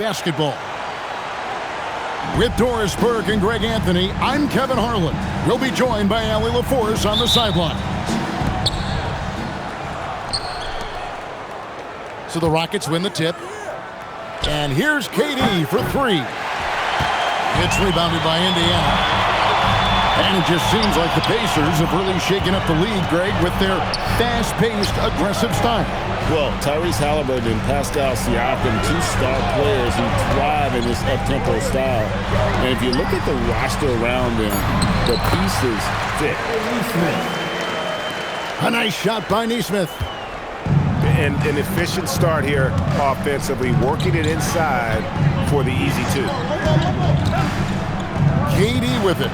Basketball. With Doris Burke and Greg Anthony, I'm Kevin Harlan. We'll be joined by Allie LaForce on the sideline. So the Rockets win the tip. And here's KD for three. It's rebounded by Indiana. And it just seems like the Pacers have really shaken up the league, Greg, with their fast-paced, aggressive style. Well, Tyrese Halliburton and Pascal Siakam, two star players who thrive in this up-tempo style. And if you look at the roster around them, the pieces fit. A nice shot by Nesmith. And an efficient start here offensively, working it inside for the easy two. KD with it.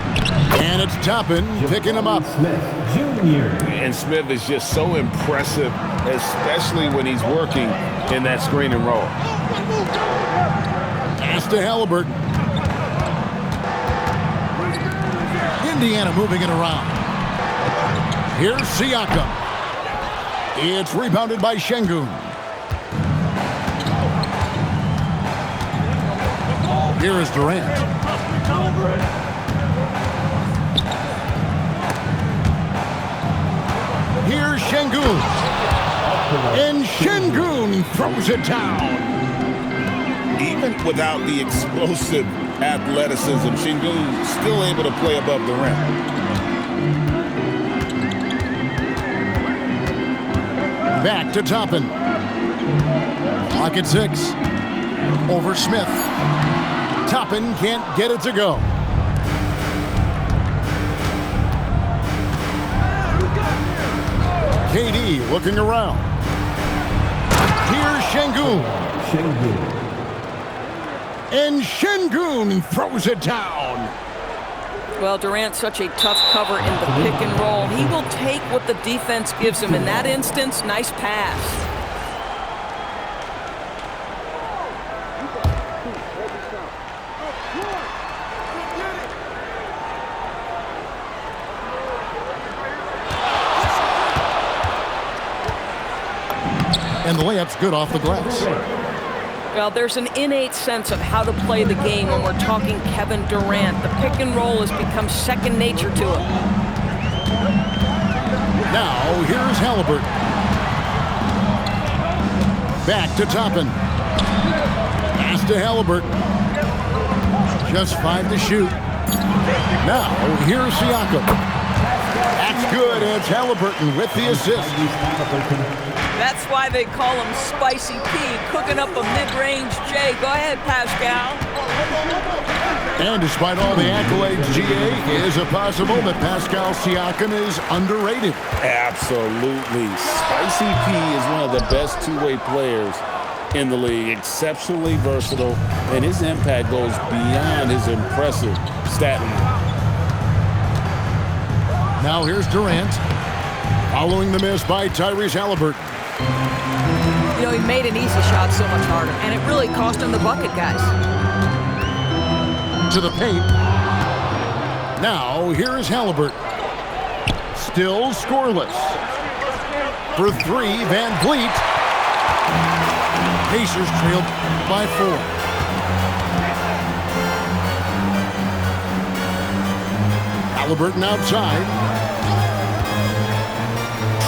And it's Toppin picking him up. And Smith is just so impressive, especially when he's working in that screen and roll. Pass to Halliburton. Indiana moving it around. Here's Siakam. It's rebounded by Şengün. Here is Durant. Here's Şengün. And Şengün throws it down. Even without the explosive athleticism, Şengün still able to play above the rim. Back to Toppin. Clock at 6. Over Smith. Toppin can't get it to go. KD looking around. Here's Şengün. And Şengün throws it down. Well, Durant's such a tough cover in the pick and roll. He will take what the defense gives him. In that instance, nice pass. And the layup's good off the glass. Well, there's an innate sense of how to play the game when we're talking Kevin Durant. The pick and roll has become second nature to him. Now, here's Halliburton. Back to Toppin. Pass to Halliburton. Just 5 to shoot. Now, here's Siakam. That's good. It's Halliburton with the assist. That's why they call him Spicy P, cooking up a mid-range J. Go ahead, Pascal. And despite all the accolades, GA, is it possible that Pascal Siakam is underrated? Absolutely. Spicy P is one of the best two-way players in the league. Exceptionally versatile, and his impact goes beyond his impressive stat line. Now here's Durant, following the miss by Tyrese Halliburton. You know, he made an easy shot so much harder, and it really cost him the bucket, guys. To the paint. Now, here is Halliburton. Still scoreless. For 3, Van Vliet. Pacers trailed by 4. Halliburton outside.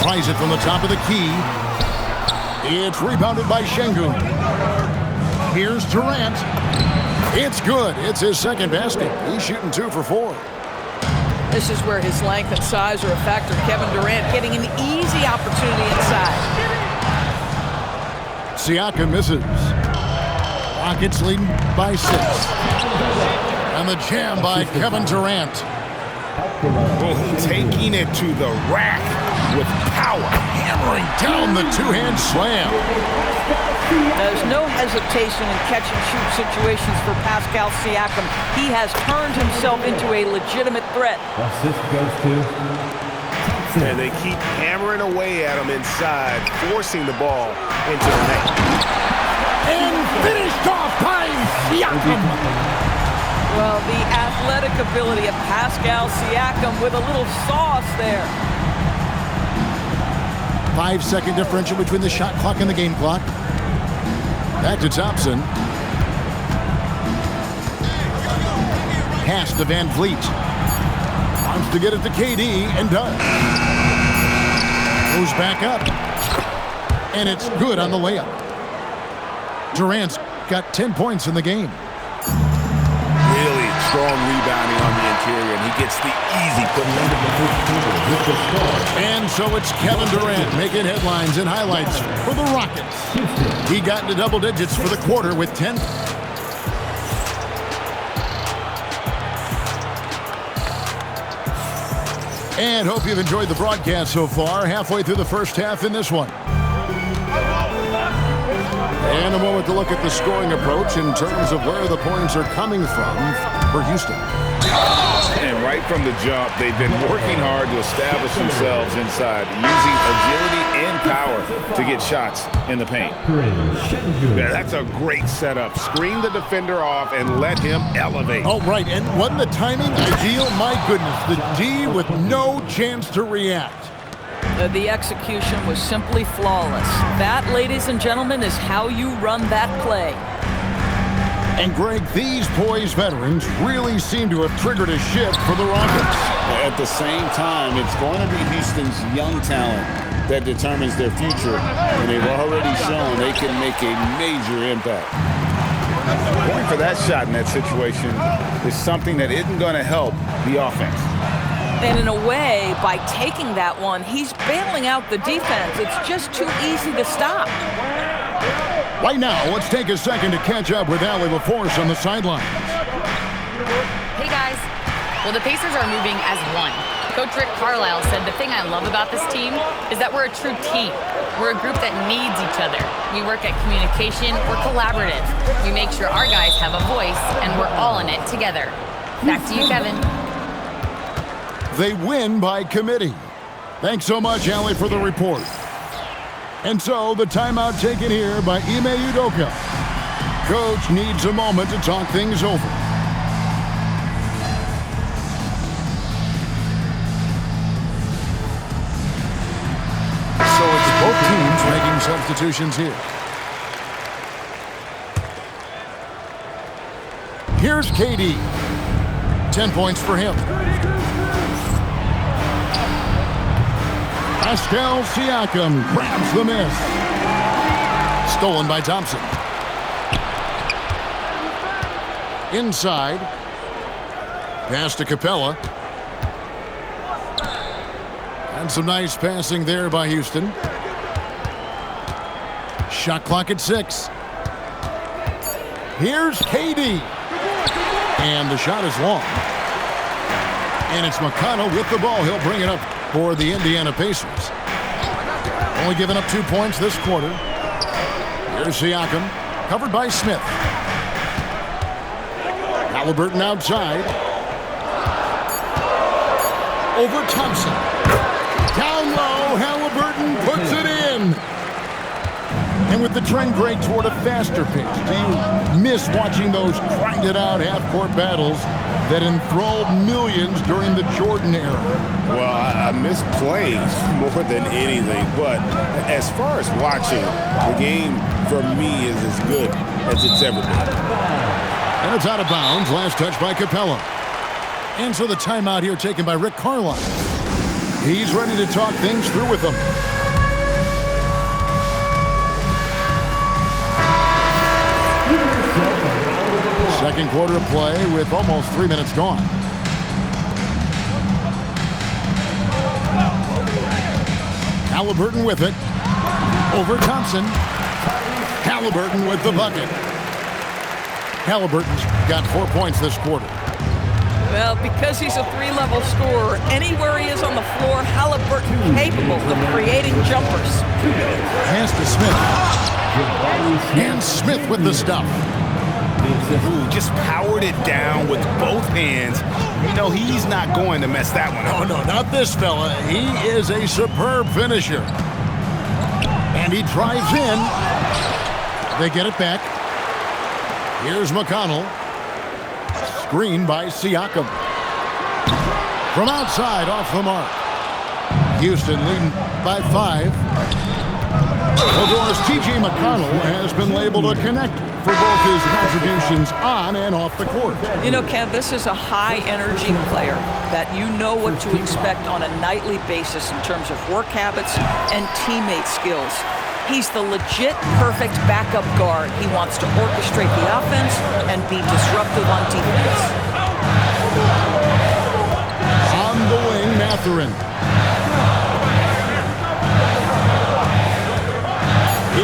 Tries it from the top of the key. It's rebounded by Şengün. Here's Durant. It's good. It's his second basket. He's shooting 2 for 4. This is where his length and size are a factor. Kevin Durant getting an easy opportunity inside. Siakam misses. Rockets leading by 6. And the jam by Kevin Durant. Taking it to the rack with power. Hammering down the two-hand slam. There's no hesitation in catch-and-shoot situations for Pascal Siakam. He has turned himself into a legitimate threat. Assist goes to And they keep hammering away at him inside, forcing the ball into the net. And finished off by Siakam. Well, the athletic ability of Pascal Siakam with a little sauce there. 5-second differential between the shot clock and the game clock. Back to Thompson. pass to Van Vliet. Wants to get it to KD and does. Goes back up. And it's good on the layup. Durant's got 10 points in the game. Really strong rebounding on the interior, and he gets the easy putback. And so it's Kevin Durant making headlines and highlights for the Rockets. He got into double digits for the quarter with 10. And hope you've enjoyed the broadcast so far. Halfway through the first half in this one. And a moment to look at the scoring approach in terms of where the points are coming from for Houston. And right from the jump, they've been working hard to establish themselves inside, using agility and power to get shots in the paint. Yeah, that's a great setup. Screen the defender off and let him elevate. Oh, right. And wasn't the timing ideal? My goodness, the D with no chance to react. The execution was simply flawless. That, ladies and gentlemen, is how you run that play. And Greg, these poised veterans really seem to have triggered a shift for the Rockets. At the same time, it's going to be Houston's young talent that determines their future, and they've already shown they can make a major impact. Going for that shot in that situation is something that isn't going to help the offense. And in a way, by taking that one, he's bailing out the defense. It's just too easy to stop. Right now, let's take a second to catch up with Allie LaForce on the sidelines. Hey, guys. Well, the Pacers are moving as one. Coach Rick Carlisle said the thing I love about this team is that we're a true team. We're a group that needs each other. We work at communication. We're collaborative. We make sure our guys have a voice, and we're all in it together. Back to you, Kevin. They win by committee. Thanks so much, Allie, for the report. And so, the timeout taken here by Ime Udoka. Coach needs a moment to talk things over. So it's both teams making substitutions here. Here's KD. 10 points for him. Pascal Siakam grabs the miss. Stolen by Thompson. Inside. Pass to Capella. And some nice passing there by Houston. Shot clock at 6. Here's KD. And the shot is long. And it's McConnell with the ball. He'll bring it up for the Indiana Pacers. Only giving up 2 points this quarter. Here's Siakam, covered by Smith. Halliburton outside. Over Thompson. Down low, Halliburton puts it in. And with the trend break toward a faster pace, do you miss watching those grinded-out half-court battles that enthralled millions during the Jordan era? Well, I miss plays more than anything, but as far as watching, the game for me is as good as it's ever been. And it's out of bounds. Last touch by Capella. And so the timeout here taken by Rick Carlisle. He's ready to talk things through with them. Second quarter of play with almost 3 minutes gone. Halliburton with it. Over Thompson. Halliburton with the bucket. Halliburton's got 4 points this quarter. Well, because he's a three-level scorer, anywhere he is on the floor, Halliburton capable of creating jumpers. Pass to Smith. And Smith with the stuff. Ooh, just powered it down with both hands. You know, he's not going to mess that one up. Oh, no, not this fella. He is a superb finisher. And he drives in. They get it back. Here's McConnell. Screen by Siakam. From outside, off the mark. Houston leading by 5. Eldor's T.J. McConnell has been labeled a connector for both his contributions on and off the court. You know, Ken, this is a high-energy player that you know what to expect on a nightly basis in terms of work habits and teammate skills. He's the legit perfect backup guard. He wants to orchestrate the offense and be disruptive on defense. On the wing, Mathurin.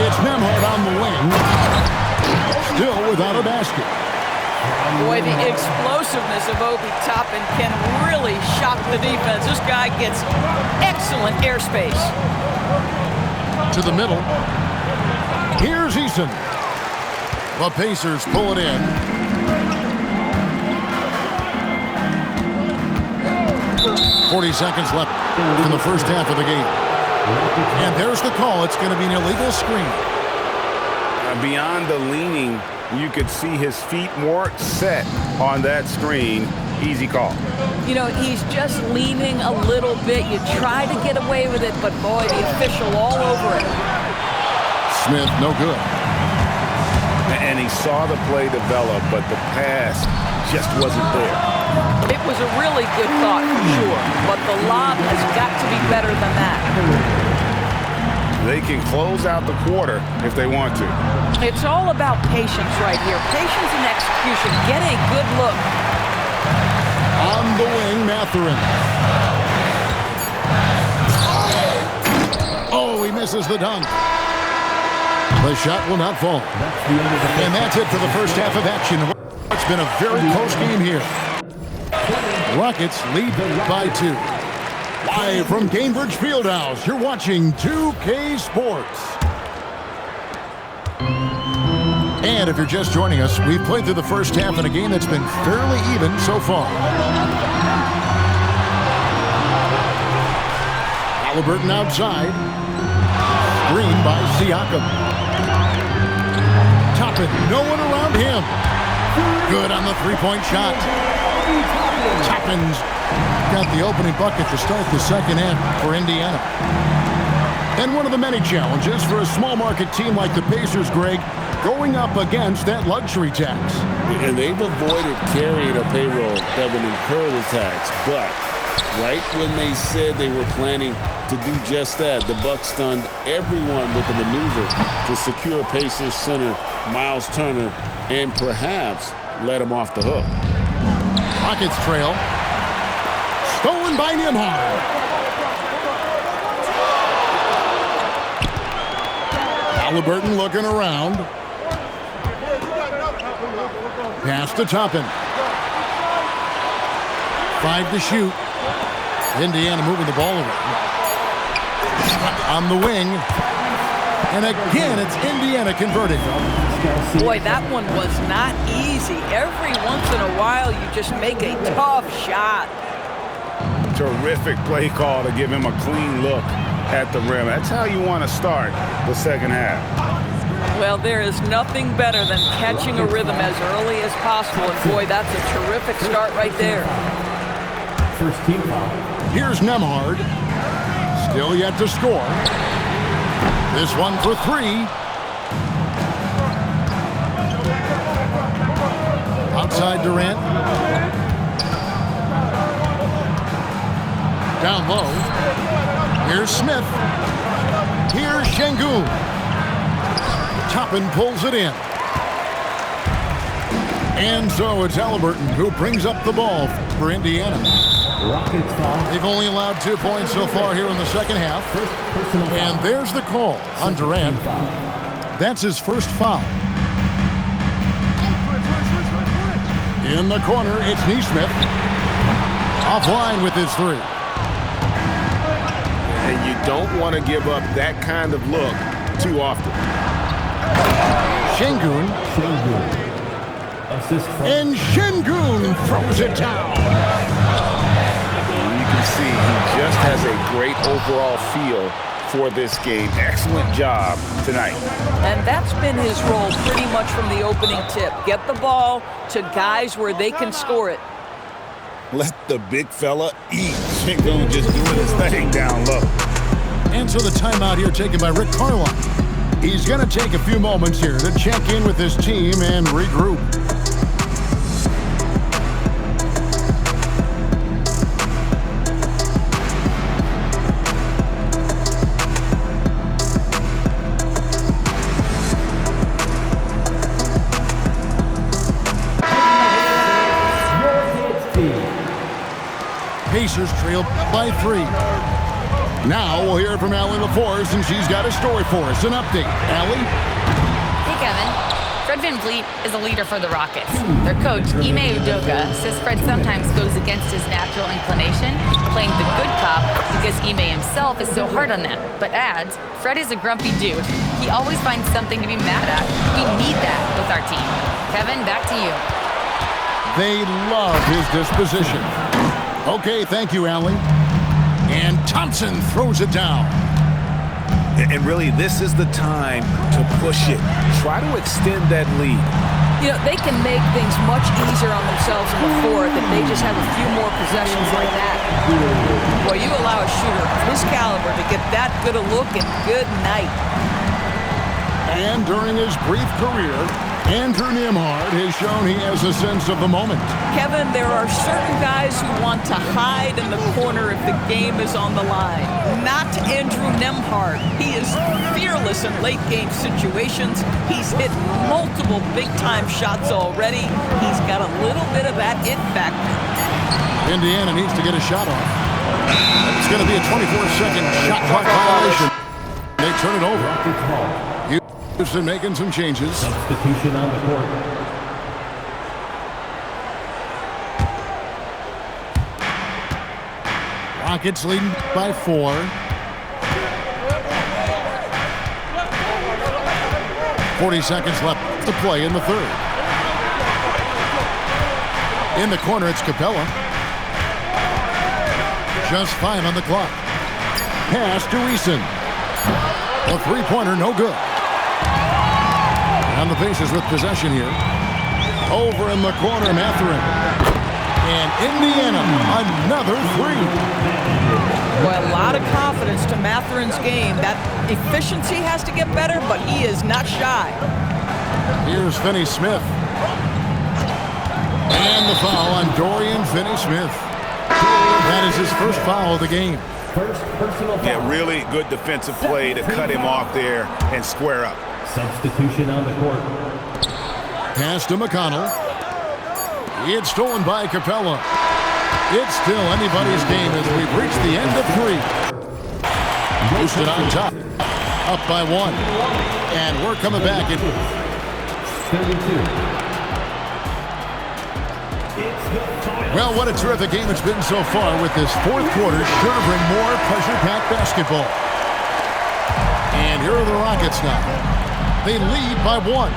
It's Nembhard on the wing. Still without a basket. Boy, the explosiveness of Obi Toppin can really shock the defense. This guy gets excellent airspace. To the middle. Here's Eason. The Pacers pull it in. .40 seconds left in the first half of the game. And there's the call. It's going to be an illegal screen. Beyond the leaning, you could see his feet more set on that screen. Easy call. You know, he's just leaning a little bit. You try to get away with it, but boy, the official all over it. Smith, no good. And he saw the play develop, but the pass just wasn't there. It was a really good thought, for sure, but the lob has got to be better than that. They can close out the quarter if they want to. It's all about patience right here. Patience and execution. Get a good look. On the wing, Mathurin. Oh, he misses the dunk. The shot will not fall. And that's it for the first half of action. It's been a very close game here. Rockets lead by 2. Live from Cambridge Fieldhouse, you're watching 2K Sports. And if you're just joining us, we've played through the first half in a game that's been fairly even so far. Haliburton outside. Screen by Siakam. Toppin, no one around him. Good on the three-point shot. Toppin's got the opening bucket to start the second half for Indiana. And one of the many challenges for a small market team like the Pacers, Greg, going up against that luxury tax. And they've avoided carrying a payroll that would incur the tax. But right when they said they were planning to do just that, the Bucks stunned everyone with a maneuver to secure Pacers center Miles Turner and perhaps let him off the hook. Rockets trail. Stolen by Nembhard. Haliburton looking around. Pass to Toppin. 5 to shoot. Indiana moving the ball away. On the wing. And again, it's Indiana converting. Boy, that one was not easy. Every once in a while, you just make a tough shot. Terrific play call to give him a clean look at the rim. That's how you want to start the second half. Well, there is nothing better than catching a rhythm as early as possible. And boy, that's a terrific start right there. First team foul. Here's Nembhard. Still yet to score. This one for 3. Outside Durant. Down low. Here's Smith. Here's Şengün. Toppin pulls it in. And so it's Haliburton who brings up the ball for Indiana. Rockets foul. They've only allowed 2 points so far here in the second half. And there's the call on Durant. That's his first foul. In the corner, it's Nesmith. Offline with his 3. And you don't want to give up that kind of look too often. Şengün. Assist from And Şengün throws it down. You can see he just has a great overall feel for this game. Excellent job tonight. And that's been his role pretty much from the opening tip. Get the ball to guys where they can score it. Let the big fella eat. Şengün just doing his thing down low. And so the timeout here taken by Rick Carlisle. He's going to take a few moments here to check in with his team and regroup. Pacers trail by 3. Now we'll hear from Allie LaForce, and she's got a story for us. An update. Allie? Hey, Kevin. Fred VanVleet is a leader for the Rockets. Their coach, Ime Udoka, says Fred sometimes goes against his natural inclination, playing the good cop because Ime himself is so hard on them, but adds, Fred is a grumpy dude. He always finds something to be mad at. We need that with our team. Kevin, back to you. They love his disposition. Okay, thank you, Allie. And Thompson throws it down. And really, this is the time to push it. Try to extend that lead. You know, they can make things much easier on themselves in the fourth if they just have a few more possessions like that. Boy, you allow a shooter of his caliber to get that good a look, and good night. And during his brief career, Andrew Nembhard has shown he has a sense of the moment. Kevin, there are certain guys who want to hide in the corner if the game is on the line. Not Andrew Nembhard. He is fearless in late-game situations. He's hit multiple big-time shots already. He's got a little bit of that it factor. Indiana needs to get a shot off. It's going to be a 24-second shot clock violation. They turn it over. Houston making some changes. Substitution on the court. Rockets leading by 4. .40 left to play in the third. In the corner, it's Capella. Just 5 on the clock. Pass to Eason. A three-pointer, no good. And the Pacers with possession here. Over in the corner, Mathurin. And Indiana, another 3. Boy, a lot of confidence to Mathurin's game. That efficiency has to get better, but he is not shy. Here's Finney-Smith. And the foul on Dorian Finney-Smith. That is his first foul of the game. First personal foul. Yeah, really good defensive play to cut him off there and square up. Substitution on the court. Pass to McConnell. It's stolen by Capella. It's still anybody's game as we've reached the end of 3. Houston on top. Up by 1. And we're coming back in 32. Well, what a terrific game it's been so far, with this fourth quarter sure to bring more pressure-packed basketball. And here are the Rockets now. They lead by 1.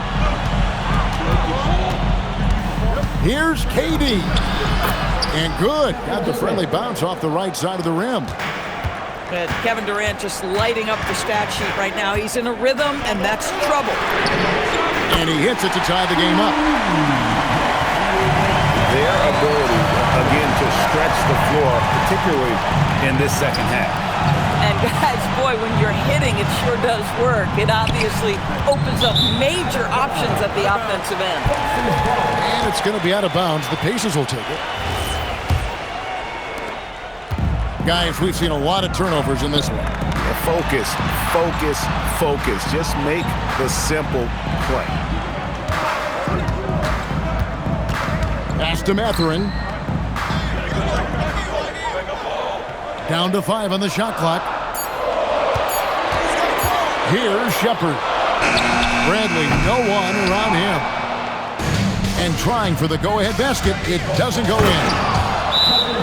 Here's KD. And good. Got the friendly bounce off the right side of the rim. And Kevin Durant just lighting up the stat sheet right now. He's in a rhythm, and that's trouble. And he hits it to tie the game up. Their ability, again, to stretch the floor, particularly in this second half. And guys, boy, when you're hitting, it sure does work. It obviously opens up major options at the offensive end. And it's going to be out of bounds. The Pacers will take it. Guys, we've seen a lot of turnovers in this one. Focus, focus, focus. Just make the simple play. Pass to Mathurin. Down to 5 on the shot clock. Here's Shepard. Bradley, no one around him. And trying for the go-ahead basket. It doesn't go in.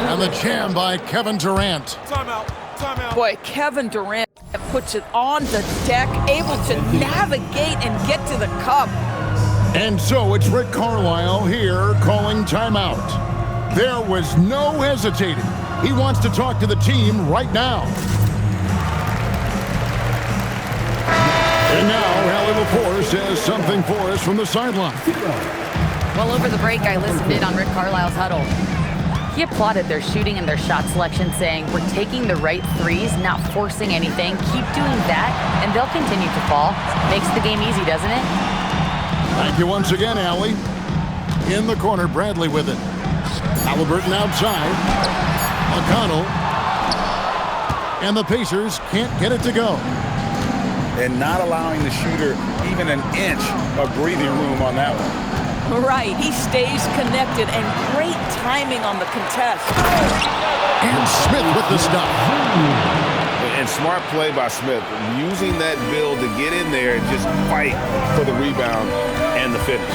And the jam by Kevin Durant. Timeout. Timeout. Boy, Kevin Durant puts it on the deck, able to navigate and get to the cup. And so it's Rick Carlisle here calling timeout. There was no hesitating. He wants to talk to the team right now. And now, Allie LaForce says something for us from the sideline. Well, over the break, I listened in on Rick Carlisle's huddle. He applauded their shooting and their shot selection, saying, "We're taking the right threes, not forcing anything. Keep doing that, and they'll continue to fall." Makes the game easy, doesn't it? Thank you once again, Allie. In the corner, Bradley with it. Halliburton outside. O'Connell. And the Pacers can't get it to go. And not allowing the shooter even an inch of breathing room on that one. Right, he stays connected, and great timing on the contest. And Smith with the stop. And smart play by Smith, using that build to get in there and just fight for the rebound and the finish.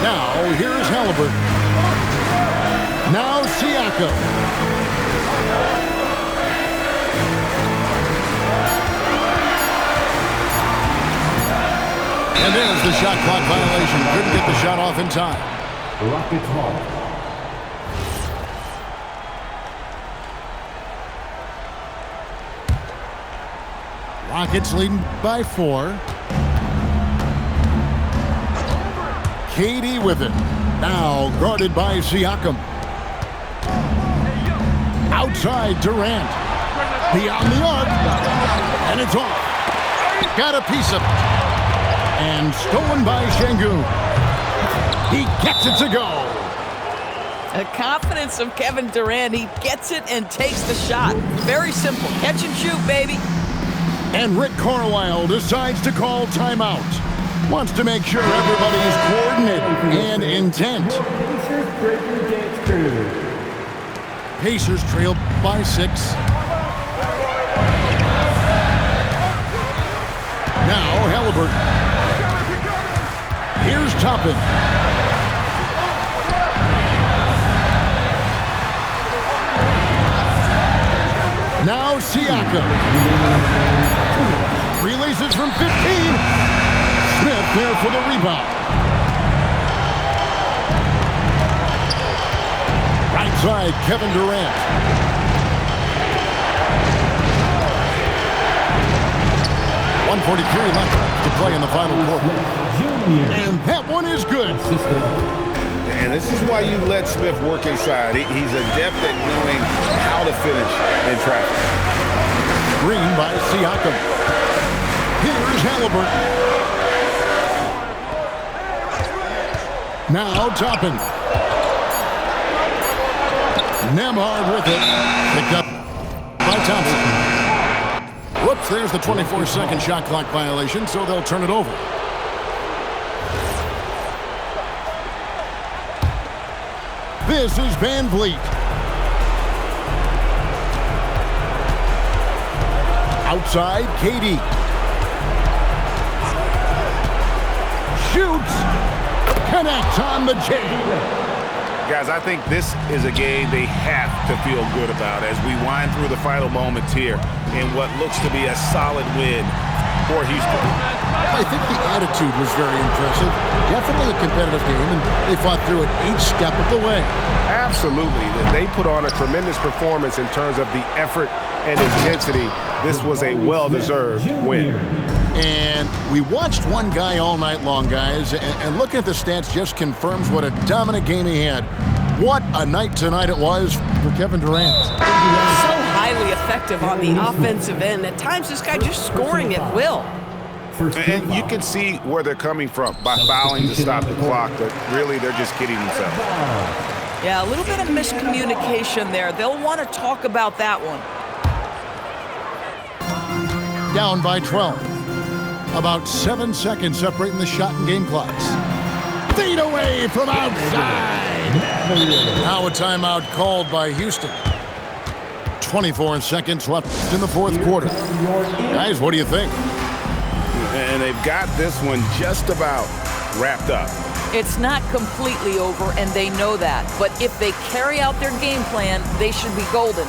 Now, here's Halliburton. Now, Siakam. And there's the shot clock violation. Couldn't get the shot off in time. Rockets ball. Rockets leading by 4. KD with it. Now guarded by Siakam. Outside Durant. Beyond the arc. And it's off. Got a piece of it. And stolen by Şengün. He gets it to go. The confidence of Kevin Durant. He gets it and takes the shot. Very simple. Catch and shoot, baby. And Rick Carlisle decides to call timeout. Wants to make sure everybody is coordinated and intent. Pacers trail by 6. Now Halliburton. Here's Toppin. Now Siakam. Releases from 15. Smith there for the rebound. Right side, Kevin Durant. .143 left to play in the final quarter. And that one is good. And this is why you let Smith work inside. He's adept at knowing how to finish in traffic. Green by Siakam. Here's Halliburton. Now Toppin. Nembhard with it. Picked up by Thompson. Whoops, there's the 24-second shot clock violation, so they'll turn it over. This is Van Vliet. Outside, KD. Shoots. Connects on the J. Guys, I think this is a game they have to feel good about as we wind through the final moments here in what looks to be a solid win for Houston. I think the attitude was very impressive. Definitely a competitive game, and they fought through it each step of the way. Absolutely. They put on a tremendous performance in terms of the effort and intensity. This was a well-deserved win. And we watched one guy all night long, guys, and looking at the stats just confirms what a dominant game he had. What a night tonight it was for Kevin Durant. So highly effective on the offensive end. At times, this guy just scoring at will. And you can see where they're coming from by fouling to stop the clock, but really they're just kidding themselves. Yeah, a little bit of miscommunication there. They'll want to talk about that one. Down by 12. About 7 seconds separating the shot and game clocks. Fade away from outside. Now a timeout called by Houston. 24 seconds left in the fourth quarter. Guys, what do you think? And they've got this one just about wrapped up. It's not completely over, and they know that. But if they carry out their game plan, they should be golden.